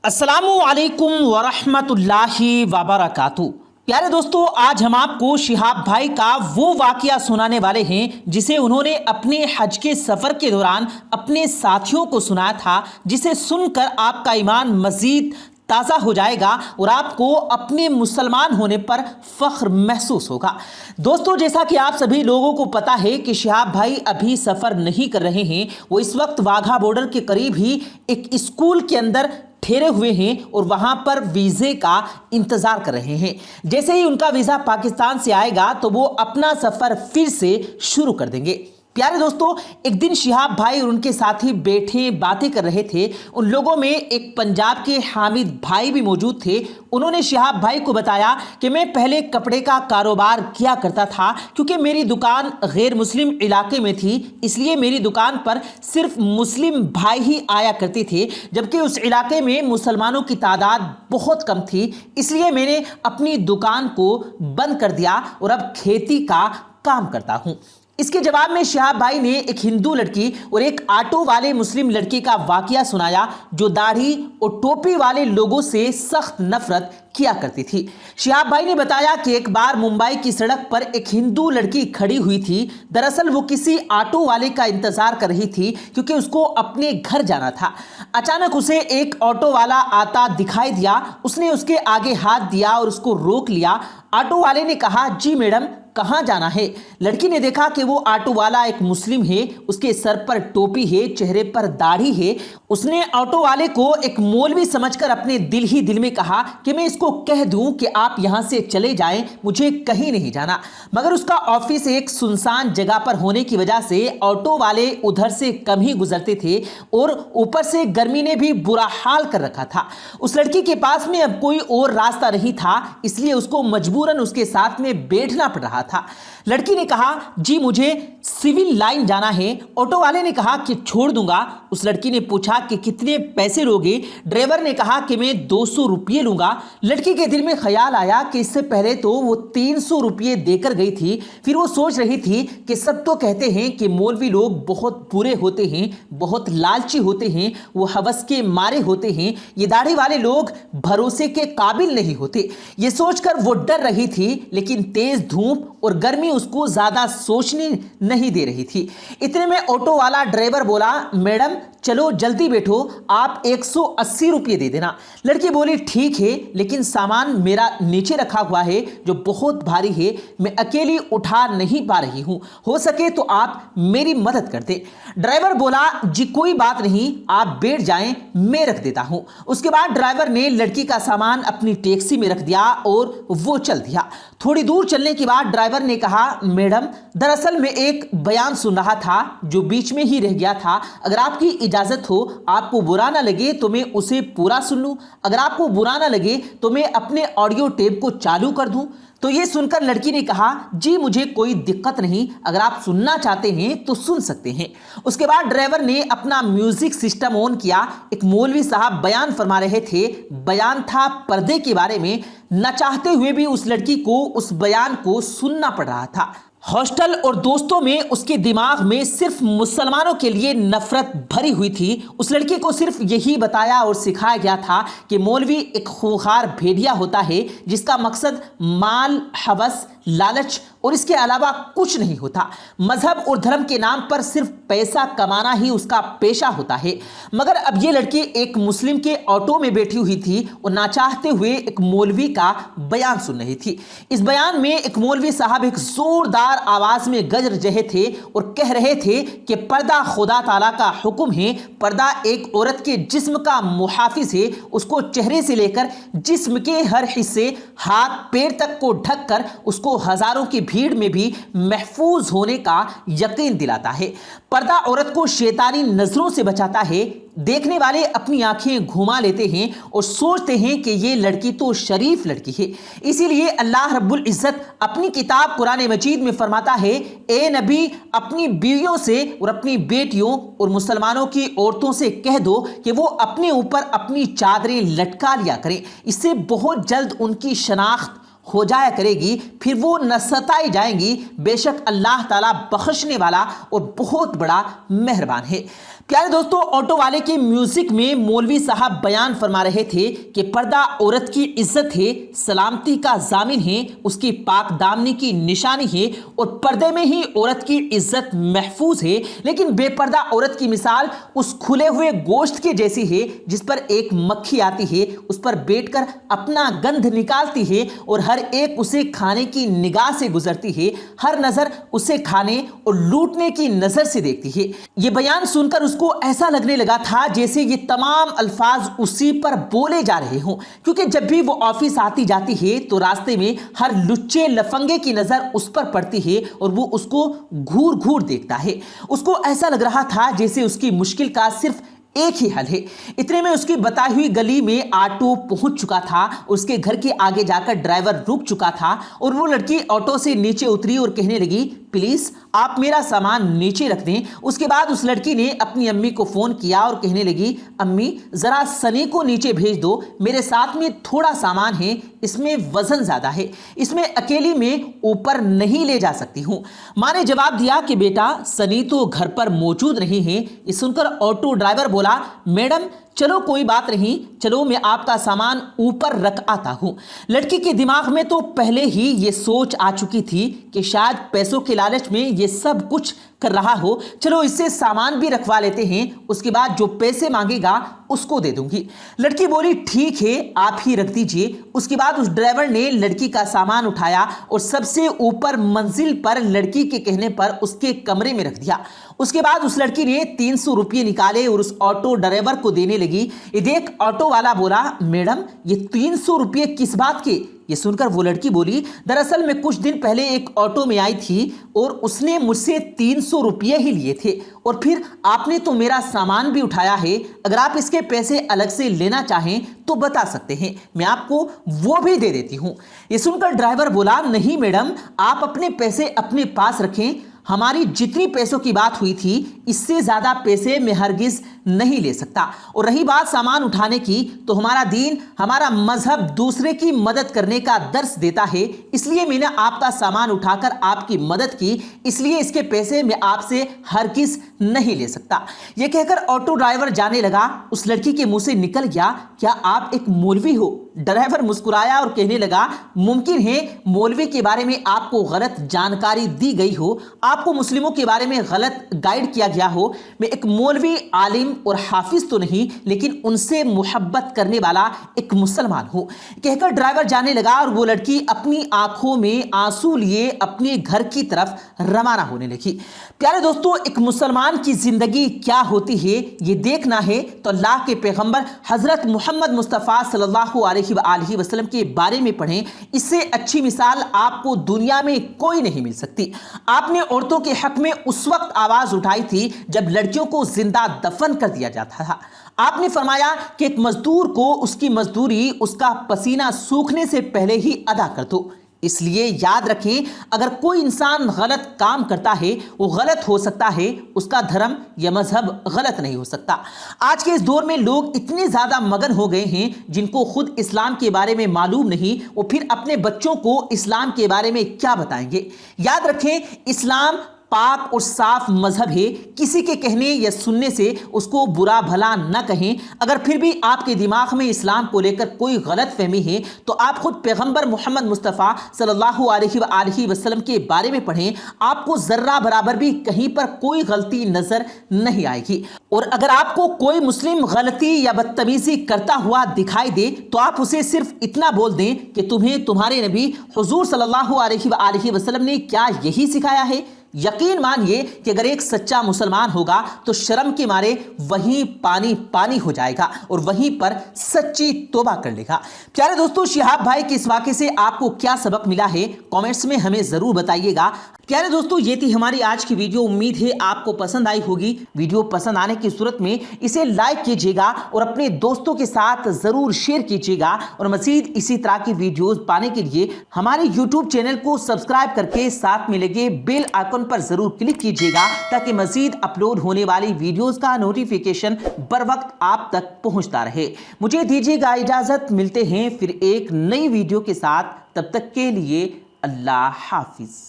السلام علیکم ورحمۃ اللہ وبرکاتہ۔ پیارے دوستو، آج ہم آپ کو شہاب بھائی کا وہ واقعہ سنانے والے ہیں جسے انہوں نے اپنے حج کے سفر کے دوران اپنے ساتھیوں کو سنایا تھا، جسے سن کر آپ کا ایمان مزید تازہ ہو جائے گا اور آپ کو اپنے مسلمان ہونے پر فخر محسوس ہوگا۔ دوستو، جیسا کہ آپ سبھی لوگوں کو پتا ہے کہ شہاب بھائی ابھی سفر نہیں کر رہے ہیں، وہ اس وقت واگھا بارڈر کے قریب ہی ایک اسکول کے اندر ٹھہرے ہوئے ہیں اور وہاں پر ویزے کا انتظار کر رہے ہیں۔ جیسے ہی ان کا ویزا پاکستان سے آئے گا تو وہ اپنا سفر پھر سے شروع کر دیں گے۔ پیارے دوستو، ایک دن شہاب بھائی اور ان کے ساتھی بیٹھے باتیں کر رہے تھے۔ ان لوگوں میں ایک پنجاب کے حامد بھائی بھی موجود تھے۔ انہوں نے شہاب بھائی کو بتایا کہ میں پہلے کپڑے کا کاروبار کیا کرتا تھا، کیونکہ میری دکان غیر مسلم علاقے میں تھی، اس لیے میری دکان پر صرف مسلم بھائی ہی آیا کرتے تھے، جبکہ اس علاقے میں مسلمانوں کی تعداد بہت کم تھی۔ اس لیے میں نے اپنی دکان کو بند کر دیا اور اب کھیتی کا کام کرتا ہوں۔ اس کے جواب میں شہاب بھائی نے ایک ہندو لڑکی اور ایک آٹو والے مسلم لڑکے کا واقعہ سنایا جو داڑھی اور ٹوپی والے لوگوں سے سخت نفرت کیا کرتی تھی۔ شہاب بھائی نے بتایا کہ ایک بار ممبئی کی سڑک پر ایک ہندو لڑکی کھڑی ہوئی تھی۔ دراصل وہ کسی آٹو والے کا انتظار کر رہی تھی کیونکہ اس کو اپنے گھر جانا تھا۔ اچانک اسے ایک آٹو والا آتا دکھائی دیا۔ اس نے اس کے آگے ہاتھ دیا اور اس کو روک لیا۔ آٹو والے نے کہا، جی میڈم، کہاں جانا ہے؟ لڑکی نے دیکھا کہ وہ آٹو والا ایک مسلم ہے، اس کے سر پر ٹوپی ہے، چہرے پر داڑھی ہے۔ اس نے آٹو والے کو ایک مولوی سمجھ کر اپنے دل ہی دل میں کہا کہ میں اس کو کہہ دوں کہ آپ یہاں سے چلے جائیں، مجھے کہیں نہیں جانا۔ مگر اس کا آفس ایک سنسان جگہ پر ہونے کی وجہ سے آٹو والے ادھر سے کم ہی گزرتے تھے اور اوپر سے گرمی نے بھی برا حال کر رکھا تھا۔ اس لڑکی کے پاس میں اب کوئی اور راستہ نہیں تھا، اس لیے اس کو مجبوراً اس کے ساتھ میں بیٹھنا پڑ رہا تھا۔ لڑکی نے کہا، جی مجھے سول لائن جانا ہے۔ آٹو والے نے کہا کہ چھوڑ دوں گا۔ اس لڑکی نے پوچھا کہ کتنے پیسے لوگے؟ ڈرائیور نے کہا کہ میں 200 روپیے لوں گا۔ لڑکی کے دل میں خیال آیا کہ اس سے پہلے تو وہ 300 روپیے دے کر گئی تھی۔ پھر وہ سوچ رہی تھی کہ سب تو کہتے ہیں کہ مولوی لوگ بہت برے ہوتے ہیں، بہت لالچی ہوتے ہیں، وہ ہوس کے مارے ہوتے ہیں، یہ داڑھی والے لوگ بھروسے کے قابل نہیں ہوتے۔ یہ سوچ کر وہ ڈر رہی تھی، لیکن تیز دھوپ اور گرمی اس کو زیادہ سوچنے نہیں دے رہی تھی۔ اتنے میں آٹو والا ڈرائیور بولا، میڈم چلو جلدی بیٹھو، آپ 180 روپیے دے دینا۔ لڑکی بولی، ٹھیک ہے، لیکن سامان میرا نیچے رکھا ہوا ہے جو بہت بھاری ہے، میں اکیلی اٹھا نہیں پا رہی ہوں، ہو سکے تو آپ میری مدد کر دیں۔ ڈرائیور بولا، جی کوئی بات نہیں، آپ بیٹھ جائیں، میں رکھ دیتا ہوں۔ اس کے بعد ڈرائیور نے لڑکی کا سامان اپنی ٹیکسی میں رکھ دیا اور وہ چل دیا۔ تھوڑی دور چلنے کے بعد ڈرائیور نے کہا، میڈم دراصل میں ایک بیان سن رہا تھا جو بیچ میں ہی رہ گیا تھا، اگر آپ کی اجازت ہو، آپ کو برا نہ لگے تو میں اسے پورا سن لوں، اگر آپ کو برا نہ لگے تو میں اپنے آڈیو ٹیپ کو چالو کر دوں۔ تو یہ سن کر لڑکی نے کہا، جی مجھے کوئی دقت نہیں، اگر آپ سننا چاہتے ہیں تو سن سکتے ہیں۔ اس کے بعد ڈرائیور نے اپنا میوزک سسٹم آن کیا۔ ایک مولوی صاحب بیان فرما رہے تھے۔ بیان تھا پردے کے بارے میں۔ نہ چاہتے ہوئے بھی اس لڑکی کو اس بیان کو سننا پڑ رہا تھا۔ ہاسٹل اور دوستوں میں اس کے دماغ میں صرف مسلمانوں کے لیے نفرت بھری ہوئی تھی۔ اس لڑکی کو صرف یہی بتایا اور سکھایا گیا تھا کہ مولوی ایک خونخوار بھیڑیا ہوتا ہے جس کا مقصد مال، ہوس، لالچ اور اس کے علاوہ کچھ نہیں ہوتا۔ مذہب اور دھرم کے نام پر صرف پیسہ کمانا ہی اس کا پیشہ ہوتا ہے۔ مگر اب یہ لڑکی ایک مسلم کے آٹو میں بیٹھی ہوئی تھی اور نہ چاہتے ہوئے ایک مولوی کا بیان سن رہی تھی۔ اس بیان میں ایک مولوی صاحب ایک زوردار آواز میں گرج رہے تھے اور کہہ رہے تھے کہ پردہ خدا تعالیٰ کا حکم ہے، پردہ ایک عورت کے جسم کا محافظ ہے، اس کو چہرے سے لے کر جسم کے ہر حصے، ہاتھ پیر تک کو ڈھک کر اس کو ہزاروں کی بھیڑ میں بھی محفوظ ہونے کا یقین دلاتا ہے۔ پردہ عورت کو شیطانی نظروں سے بچاتا ہے۔ دیکھنے والے اپنی آنکھیں گھما لیتے ہیں اور سوچتے ہیں کہ یہ لڑکی تو شریف لڑکی ہے۔ اسی لیے اللہ رب العزت اپنی کتاب قرآن مجید میں فرماتا ہے، اے نبی اپنی بیویوں سے اور اپنی بیٹیوں اور مسلمانوں کی عورتوں سے کہہ دو کہ وہ اپنے اوپر اپنی چادریں لٹکا لیا کریں، اس سے بہت جلد ان کی شناخت ہو جایا کرے گی، پھر وہ نہ ستائی جائیں گی۔ بے شک اللہ تعالیٰ بخشنے والا اور بہت بڑا مہربان ہے۔ प्यारे दोस्तों, ऑटो वाले के म्यूजिक में मौलवी साहब बयान फरमा रहे थे कि पर्दा औरत की इज्जत है, सलामती का जामिन है, उसकी पाक दामनी की निशानी है और पर्दे में ही औरत की इज्जत महफूज है। लेकिन बेपर्दा औरत की मिसाल उस खुले हुए गोश्त के जैसी है जिस पर एक मक्खी आती है, उस पर बैठकर अपना गंध निकालती है और हर एक उसे खाने की निगाह से गुजरती है, हर नजर उसे खाने और लूटने की नजर से देखती है। ये बयान सुनकर उसको ऐसा लगने लगा था जैसे ये तमाम अल्फाज उसी पर बोले जा रहे हों, क्योंकि जब भी वो ऑफिस आती जाती है तो रास्ते में हर लुच्चे लफंगे की नजर उस पर पड़ती है और वो उसको घूर घूर देखता है। उसको ऐसा लग रहा था जैसे उसकी मुश्किल का सिर्फ एक ही हल है। इतने में उसकी बताई हुई गली में ऑटो पहुंच चुका था। उसके घर के आगे जाकर ड्राइवर रुक चुका था और वो लड़की ऑटो से नीचे उतरी और कहने लगी, प्लीज आप मेरा सामान नीचे रख दें। उसके बाद उस लड़की ने अपनी अम्मी को फोन किया और कहने लगी, अम्मी जरा सनी को नीचे भेज दो, मेरे साथ में थोड़ा सामान है, इसमें वजन ज्यादा है, इसमें अकेली में ऊपर नहीं ले जा सकती हूं। मां ने जवाब दिया कि बेटा सनी तो घर पर मौजूद नहीं है। ये सुनकर ऑटो ड्राइवर बोला, मैडम चलो कोई बात नहीं, चलो मैं आपका सामान ऊपर रख आता हूं। लड़की के दिमाग में तो पहले ही ये सोच आ चुकी थी कि शायद पैसों के लालच में ये सब कुछ कर रहा हो, चलो इससे सामान भी रखवा लेते हैं, उसके बाद जो पैसे मांगेगा उसको दे दूंगी। लड़की बोली, ठीक है आप ही रख दीजिए। उसके बाद उस ड्राइवर ने लड़की का सामान उठाया और सबसे ऊपर मंजिल पर लड़की के कहने पर उसके कमरे में रख दिया। उसके बाद उस लड़की ने 300 रुपये निकाले और उस ऑटो ड्राइवर को देने लगी। ये देख ऑटो वाला बोला, मैडम ये 300 रुपये किस बात के? ये सुनकर वो लड़की बोली, दरअसल मैं कुछ दिन पहले एक ऑटो में आई थी और उसने मुझसे 300 रुपये ही लिए थे और फिर आपने तो मेरा सामान भी उठाया है। अगर आप इसके पैसे अलग से लेना चाहें तो बता सकते हैं, मैं आपको वो भी दे देती हूं। ये सुनकर ड्राइवर बोला, नहीं मैडम आप अपने पैसे अपने पास रखें, हमारी जितनी पैसों की बात हुई थी इससे ज्यादा पैसे मैं हरगिज नहीं ले सकता। और रही बात सामान उठाने की, तो हमारा दीन, हमारा मजहब दूसरे की मदद करने का दर्स देता है, इसलिए मैंने आपका सामान उठाकर आपकी मदद की, इसलिए इसके पैसे मैं आपसे हरगिज नहीं ले सकता। यह कहकर ऑटो ड्राइवर जाने लगा। उस लड़की के मुंह से निकल गया, क्या आप एक मौलवी हो? ड्राइवर मुस्कुराया और कहने लगा, मुमकिन है मौलवी के बारे में आपको गलत जानकारी दी गई हो, आपको मुस्लिमों के बारे में गलत गाइड किया गया हो। मैं एक मौलवी, आलिम और हाफिज तो नहीं, लेकिन उनसे मोहब्बत करने वाला एक मुसलमान हूं। कहकर ड्राइवर जाने लगा और वो लड़की अपनी आंखों में आंसू लिए अपने घर की तरफ रवाना होने लगी। प्यारे दोस्तों, एक मुसलमान की जिंदगी क्या होती है ये देखना है तो अल्लाह के पैगंबर हजरत मोहम्मद मुस्तफ़ा सल्लल्लाहु अलैहि वसल्लम के बारे में पढ़ें। इससे अच्छी मिसाल आपको दुनिया में कोई नहीं मिल सकती। आपने औरतों के हक में उस वक्त आवाज उठाई थी जब लड़कियों को जिंदा दफन कर दिया जाता था। आपने फरमाया कि एक मजदूर को उसकी मजदूरी उसका पसीना सूखने से पहले ही अदा कर दो। इसलिए याद रखें, अगर कोई इंसान गलत काम करता है वो गलत हो सकता है, उसका धर्म या मजहब गलत नहीं हो सकता। आज के इस दौर में लोग इतने ज्यादा मगन हो गए हैं जिनको खुद इस्लाम के बारे में मालूम नहीं, वो फिर अपने बच्चों को इस्लाम के बारे में क्या बताएंगे। याद रखें, इस्लाम पाक और साफ मजहब है। किसी के कहने या सुनने से उसको बुरा भला न कहें। अगर फिर भी आपके दिमाग में इस्लाम को लेकर कोई गलत फहमी है तो आप खुद पैगंबर मोहम्मद मुस्तफ़ा सल्लल्लाहु अलैहि वसल्लम के बारे में पढ़ें, आपको जर्रा बराबर भी कहीं पर कोई गलती नजर नहीं आएगी। और अगर आपको कोई मुस्लिम गलती या बदतमीजी करता हुआ दिखाई दे तो आप उसे सिर्फ इतना बोल दें कि तुम्हें तुम्हारे नबी हुजूर सल्लल्लाहु अलैहि वसल्लम ने क्या यही सिखाया है? यकीन मानिए कि अगर एक सच्चा मुसलमान होगा तो शर्म के मारे वहीं पानी पानी हो जाएगा और वहीं पर सच्ची तौबा कर लेगा। प्यारे दोस्तों, शिहाब भाई के इस वाक़े से आपको क्या सबक मिला है कमेंट्स में हमें जरूर बताइएगा। प्यारे दोस्तों, ये थी हमारी आज की वीडियो। उम्मीद है आपको पसंद आई होगी। वीडियो पसंद आने की सूरत में इसे लाइक कीजिएगा और अपने दोस्तों के साथ जरूर शेयर कीजिएगा। और मजीद इसी तरह की वीडियोस पाने के लिए हमारे यूट्यूब चैनल को सब्सक्राइब करके साथ में लगे बेल आइकन पर जरूर क्लिक कीजिएगा ताकि मजीद अपलोड होने वाली वीडियोस का नोटिफिकेशन बर वक्त आप तक पहुंचता रहे। मुझे दीजिएगा इजाजत, मिलते हैं फिर एक नई वीडियो के साथ। तब तक के लिए अल्लाह हाफिज।